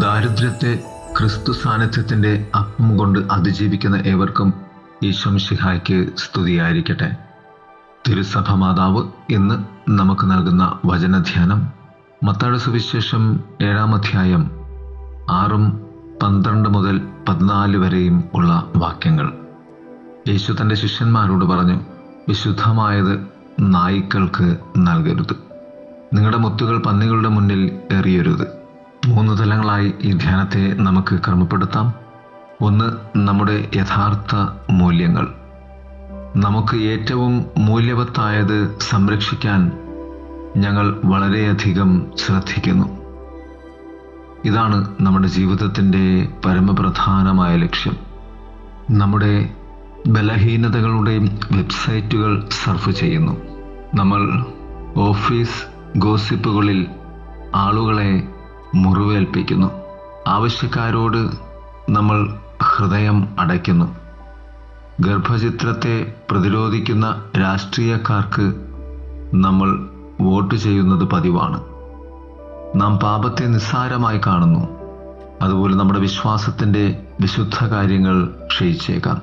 ദാരിദ്ര്യത്തെ ക്രിസ്തു സാന്നിധ്യത്തിൻ്റെ അപ്പം കൊണ്ട് അതിജീവിക്കുന്ന ഏവർക്കും ഈശോ മിശിഹായ്ക്ക് സ്തുതിയായിരിക്കട്ടെ. തിരുസഭ മാതാവ് ഇന്ന് നമുക്ക് നൽകുന്ന വചനധ്യാനം മത്തായിയുടെ സുവിശേഷം 7-ാം അധ്യായം 6-12 മുതൽ 14 വരെയും ഉള്ള വാക്യങ്ങൾ. യേശു തൻ്റെ ശിഷ്യന്മാരോട് പറഞ്ഞു, വിശുദ്ധമായത് നായ്ക്കൾക്ക് നൽകരുത്, നിങ്ങളുടെ മുത്തുകൾ പന്നികളുടെ മുന്നിൽ എറിയരുത്. 3 തലങ്ങളായി ഈ ധ്യാനത്തെ നമുക്ക് ക്രമപ്പെടുത്താം. 1, നമ്മുടെ യഥാർത്ഥ മൂല്യങ്ങൾ. നമുക്ക് ഏറ്റവും മൂല്യവത്തായത് സംരക്ഷിക്കാൻ ഞങ്ങൾ വളരെയധികം ശ്രദ്ധിക്കുന്നു. ഇതാണ് നമ്മുടെ ജീവിതത്തിൻ്റെ പരമപ്രധാനമായ ലക്ഷ്യം. നമ്മുടെ ബലഹീനതകളുടെ വെബ്സൈറ്റുകൾ സർഫ് ചെയ്യുന്നു. നമ്മൾ ഓഫീസ് ഗോസിപ്പുകളിൽ ആളുകളെ മുറിവേൽപ്പിക്കുന്നു. ആവശ്യക്കാരോട് നമ്മൾ ഹൃദയം അടയ്ക്കുന്നു. ഗർഭചിത്രത്തെ പ്രതിരോധിക്കുന്ന രാഷ്ട്രീയക്കാർക്ക് നമ്മൾ വോട്ട് ചെയ്യുന്നത് പതിവാണ്. നാം പാപത്തെ നിസ്സാരമായി കാണുന്നു. അതുപോലെ നമ്മുടെ വിശ്വാസത്തിൻ്റെ വിശുദ്ധ കാര്യങ്ങൾ ക്ഷയിച്ചേക്കാം.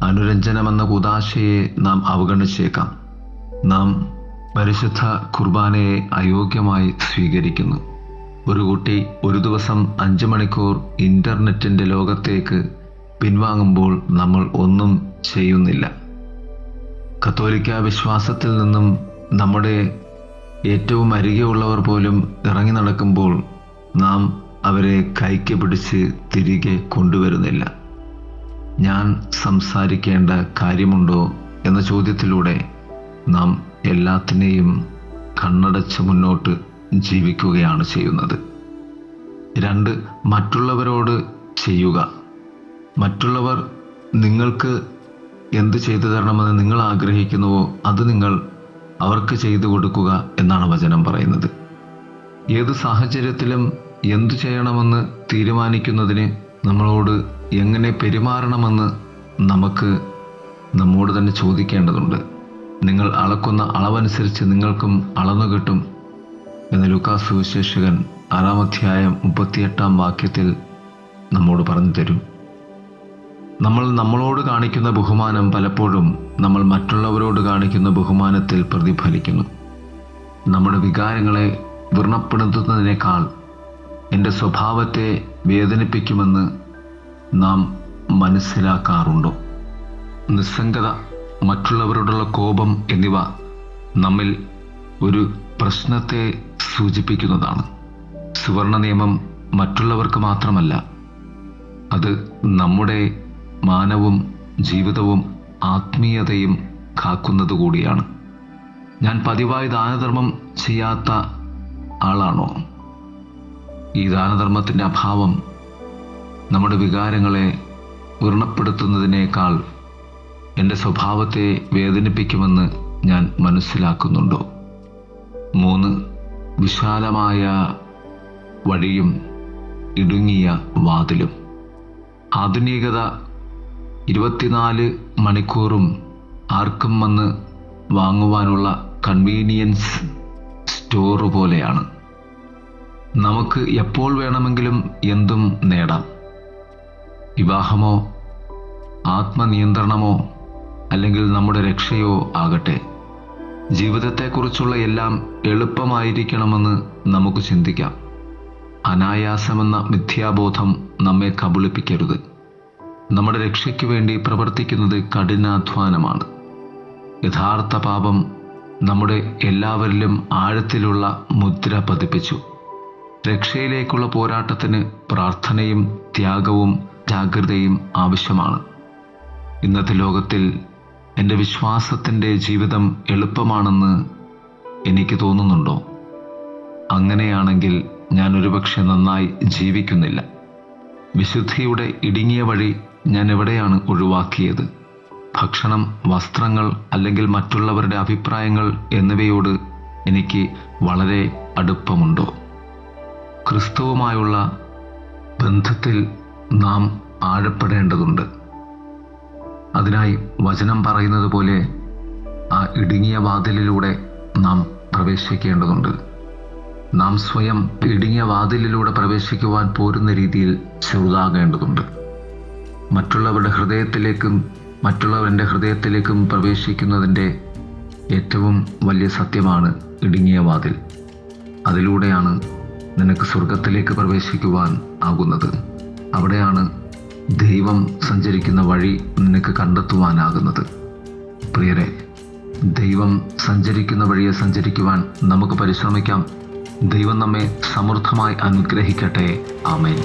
അനുരഞ്ജനമെന്ന കുദാശയെ നാം അവഗണിച്ചേക്കാം. നാം പരിശുദ്ധ കുർബാനയെ അയോഗ്യമായി സ്വീകരിക്കുന്നു. ഒരു കുട്ടി ഒരു ദിവസം 5 മണിക്കൂർ ഇൻ്റർനെറ്റിൻ്റെ ലോകത്തേക്ക് പിൻവാങ്ങുമ്പോൾ നമ്മൾ ഒന്നും ചെയ്യുന്നില്ല. കത്തോലിക്ക വിശ്വാസത്തിൽ നിന്നും നമ്മുടെ ഏറ്റവും അരികെയുള്ളവർ പോലും ഇറങ്ങി നടക്കുമ്പോൾ നാം അവരെ കൈക്ക് പിടിച്ച് തിരികെ കൊണ്ടുവരുന്നില്ല. ഞാൻ സംസാരിക്കേണ്ട കാര്യമുണ്ടോ എന്ന ചോദ്യത്തിലൂടെ നാം എല്ലാത്തിനെയും കണ്ണടച്ച് മുന്നോട്ട് ജീവിക്കുകയാണ് ചെയ്യുന്നത്. 2, മറ്റുള്ളവരോട് ചെയ്യുക. മറ്റുള്ളവർ നിങ്ങൾക്ക് എന്ത് ചെയ്തു തരണമെന്ന് നിങ്ങൾ ആഗ്രഹിക്കുന്നുവോ അത് നിങ്ങൾ അവർക്ക് ചെയ്തു കൊടുക്കുക എന്നാണ് വചനം പറയുന്നത്. ഏത് സാഹചര്യത്തിലും എന്തു ചെയ്യണമെന്ന് തീരുമാനിക്കുന്നതിന് നമ്മളോട് എങ്ങനെ പെരുമാറണമെന്ന് നമുക്ക് നമ്മോട് തന്നെ ചോദിക്കേണ്ടതുണ്ട്. നിങ്ങൾ അളക്കുന്ന അളവനുസരിച്ച് നിങ്ങൾക്കും അളന്നു കിട്ടും എന്ന് ലൂക്കാസ് സുവിശേഷകൻ 6-ാം അധ്യായം 38-ാം വാക്യത്തിൽ നമ്മോട് പറഞ്ഞു തരും. നമ്മൾ നമ്മളോട് കാണിക്കുന്ന ബഹുമാനം പലപ്പോഴും നമ്മൾ മറ്റുള്ളവരോട് കാണിക്കുന്ന ബഹുമാനത്തിൽ പ്രതിഫലിക്കുന്നു. നമ്മുടെ വികാരങ്ങളെ വ്രണപ്പെടുത്തുന്നതിനേക്കാൾ എൻ്റെ സ്വഭാവത്തെ വേദനിപ്പിക്കുമെന്ന് നാം മനസ്സിലാക്കാറുണ്ടോ? നിസ്സംഗത, മറ്റുള്ളവരോടുള്ള കോപം എന്നിവ നമ്മിൽ ഒരു പ്രശ്നത്തെ സൂചിപ്പിക്കുന്നതാണ്. സുവർണ നിയമം മറ്റുള്ളവർക്ക് മാത്രമല്ല, അത് നമ്മുടെ മാനവും ജീവിതവും ആത്മീയതയും കാക്കുന്നത് കൂടിയാണ്. ഞാൻ പതിവായി ദാനധർമ്മം ചെയ്യാത്ത ആളാണോ? ഈ ദാനധർമ്മത്തിൻ്റെ അഭാവം നമ്മുടെ വികാരങ്ങളെ വ്രണപ്പെടുത്തുന്നതിനേക്കാൾ എൻ്റെ സ്വഭാവത്തെ വേദനിപ്പിക്കുമെന്ന് ഞാൻ മനസ്സിലാക്കുന്നുണ്ടോ? 3, വിശാലമായ വഴിയും ഇടുങ്ങിയ വാതിലും. ആധുനികത 24 മണിക്കൂറും ആർക്കും വന്ന് വാങ്ങുവാനുള്ള കൺവീനിയൻസ് സ്റ്റോർ പോലെയാണ്. നമുക്ക് എപ്പോൾ വേണമെങ്കിലും എന്തും നേടാം. വിവാഹമോ ആത്മനിയന്ത്രണമോ അല്ലെങ്കിൽ നമ്മുടെ രക്ഷയോ ആകട്ടെ, ജീവിതത്തെക്കുറിച്ചുള്ള എല്ലാം എളുപ്പമായിരിക്കണമെന്ന് നമുക്ക് ചിന്തിക്കാം. അനായാസമെന്ന മിഥ്യാബോധം നമ്മെ കബളിപ്പിക്കരുത്. നമ്മുടെ രക്ഷയ്ക്ക് വേണ്ടി പ്രവർത്തിക്കുന്നത് കഠിനാധ്വാനമാണ്. യഥാർത്ഥ പാപം നമ്മുടെ എല്ലാവരിലും ആഴത്തിലുള്ള മുദ്ര പതിപ്പിച്ചു. രക്ഷയിലേക്കുള്ള പോരാട്ടത്തിന് പ്രാർത്ഥനയും ത്യാഗവും ജാഗ്രതയും ആവശ്യമാണ്. ഇന്നത്തെ ലോകത്തിൽ എൻ്റെ വിശ്വാസത്തിൻ്റെ ജീവിതം എളുപ്പമാണെന്ന് എനിക്ക് തോന്നുന്നുണ്ടോ? അങ്ങനെയാണെങ്കിൽ ഞാൻ ഒരുപക്ഷെ നന്നായി ജീവിക്കുന്നില്ല. വിശുദ്ധിയുടെ ഇടുങ്ങിയ വഴി ഞാൻ എവിടെയാണ് ഒഴിവാക്കിയത്? ഭക്ഷണം, വസ്ത്രങ്ങൾ അല്ലെങ്കിൽ മറ്റുള്ളവരുടെ അഭിപ്രായങ്ങൾ എന്നിവയോട് എനിക്ക് വളരെ അടുപ്പമുണ്ടോ? ക്രിസ്തുവുമായുള്ള ബന്ധത്തിൽ നാം ആഴപ്പെടേണ്ടതുണ്ട്. അതിനായി വചനം പറയുന്നത് പോലെ ആ ഇടുങ്ങിയ വാതിലിലൂടെ നാം പ്രവേശിക്കേണ്ടതുണ്ട്. നാം സ്വയം ഇടുങ്ങിയ വാതിലിലൂടെ പ്രവേശിക്കുവാൻ പോരുന്ന രീതിയിൽ ചെറുതാകേണ്ടതുണ്ട്. മറ്റുള്ളവരുടെ ഹൃദയത്തിലേക്കും പ്രവേശിക്കുന്നതിൻ്റെ ഏറ്റവും വലിയ സത്യമാണ് ഇടുങ്ങിയ വാതിൽ. അതിലൂടെയാണ് നിനക്ക് സ്വർഗത്തിലേക്ക് പ്രവേശിക്കുവാൻ ആകുന്നത്. അവിടെയാണ് ദൈവം സഞ്ചരിക്കുന്ന വഴി നിനക്ക് കണ്ടെത്തുവാനാകുന്നത്. പ്രിയരെ, ദൈവം സഞ്ചരിക്കുന്ന വഴിയെ സഞ്ചരിക്കുവാൻ നമുക്ക് പരിശ്രമിക്കാം. ദൈവം നമ്മെ സമൃദ്ധമായി അനുഗ്രഹിക്കട്ടെ. ആമേൻ.